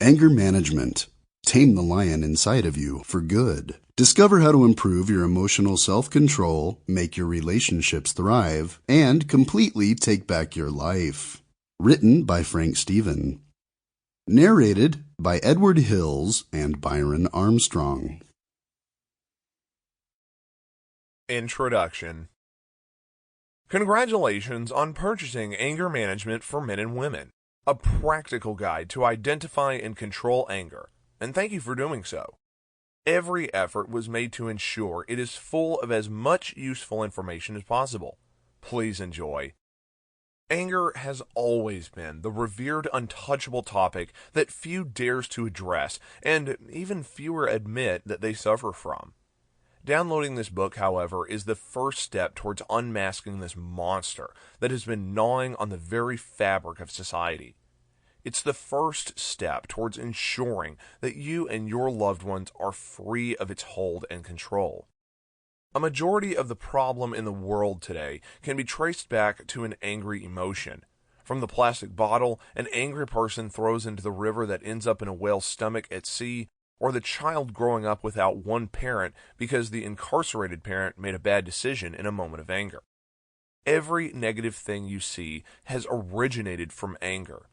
Anger Management. Tame the lion inside of you for good. Discover how to improve your emotional self-control, make your relationships thrive, and completely take back your life. Written by Frank Stephen. Narrated by Edward Hills and Byron Armstrong. Introduction. Congratulations on purchasing Anger Management for Men and Women, a practical guide to identify and control anger, and thank you for doing so. Every effort was made to ensure it is full of as much useful information as possible. Please enjoy. Anger has always been the revered untouchable topic that few dares to address, and even fewer admit that they suffer from. Downloading this book, however, is the first step towards unmasking this monster that has been gnawing on the very fabric of society. It's the first step towards ensuring that you and your loved ones are free of its hold and control. A majority of the problem in the world today can be traced back to an angry emotion. From the plastic bottle an angry person throws into the river that ends up in a whale's stomach at sea, or the child growing up without one parent because the incarcerated parent made a bad decision in a moment of anger. Every negative thing you see has originated from anger,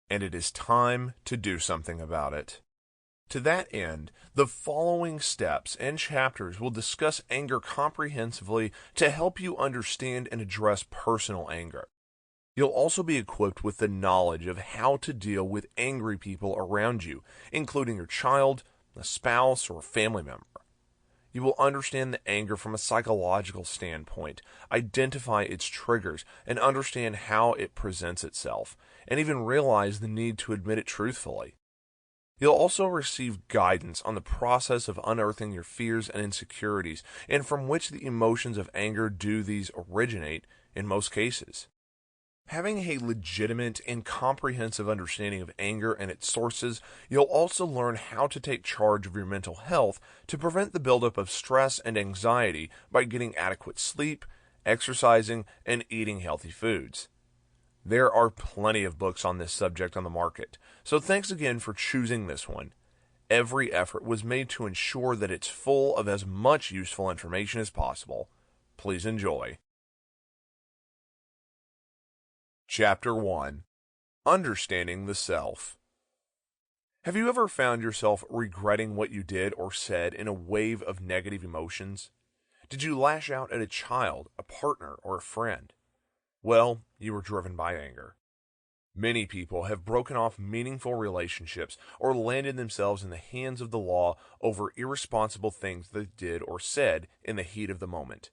and it is time to do something about it. To that end, the following steps and chapters will discuss anger comprehensively to help you understand and address personal anger. You'll also be equipped with the knowledge of how to deal with angry people around you, including your child, a spouse, or a family member. You will understand the anger from a psychological standpoint, identify its triggers, and understand how it presents itself, and even realize the need to admit it truthfully. You'll also receive guidance on the process of unearthing your fears and insecurities, and from which the emotions of anger do these originate in most cases. Having a legitimate and comprehensive understanding of anger and its sources, you'll also learn how to take charge of your mental health to prevent the buildup of stress and anxiety by getting adequate sleep, exercising, and eating healthy foods. There are plenty of books on this subject on the market, so thanks again for choosing this one. Every effort was made to ensure that it's full of as much useful information as possible. Please enjoy. Chapter 1. Understanding the Self. Have you ever found yourself regretting what you did or said in a wave of negative emotions? Did you lash out at a child, a partner, or a friend? Well, you were driven by anger. Many people have broken off meaningful relationships or landed themselves in the hands of the law over irresponsible things they did or said in the heat of the moment.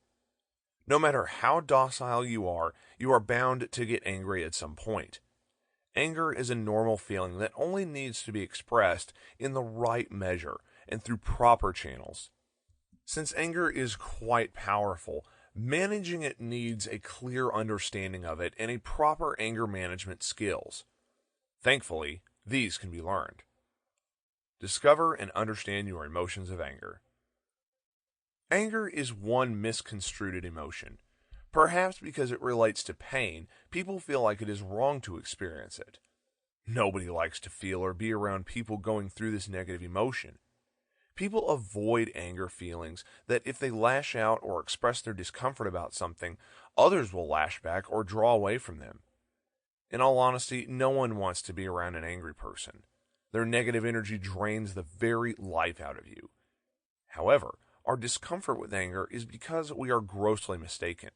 No matter how docile you are bound to get angry at some point. Anger is a normal feeling that only needs to be expressed in the right measure and through proper channels. Since anger is quite powerful, managing it needs a clear understanding of it and a proper anger management skills. Thankfully, these can be learned. Discover and understand your emotions of anger. Anger is one misconstrued emotion. Perhaps because it relates to pain, people feel like it is wrong to experience it. Nobody likes to feel or be around people going through this negative emotion. People avoid anger feelings that if they lash out or express their discomfort about something, others will lash back or draw away from them. In all honesty, no one wants to be around an angry person. Their negative energy drains the very life out of you. However, our discomfort with anger is because we are grossly mistaken.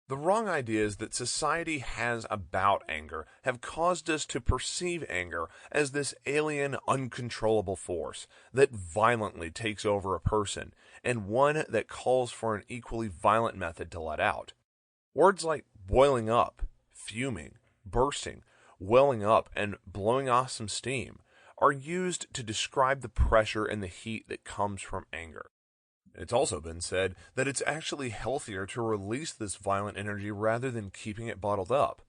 The wrong ideas that society has about anger have caused us to perceive anger as this alien, uncontrollable force that violently takes over a person, and one that calls for an equally violent method to let out. Words like boiling up, fuming, bursting, welling up, and blowing off some steam are used to describe the pressure and the heat that comes from anger. It's also been said that it's actually healthier to release this violent energy rather than keeping it bottled up.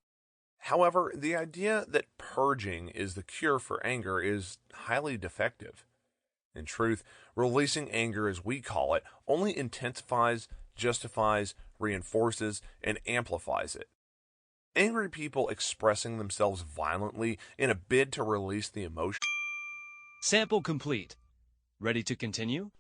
However, the idea that purging is the cure for anger is highly defective. In truth, releasing anger, as we call it, only intensifies, justifies, reinforces, and amplifies it. Angry people expressing themselves violently in a bid to release the emotion Sample complete. Ready to continue?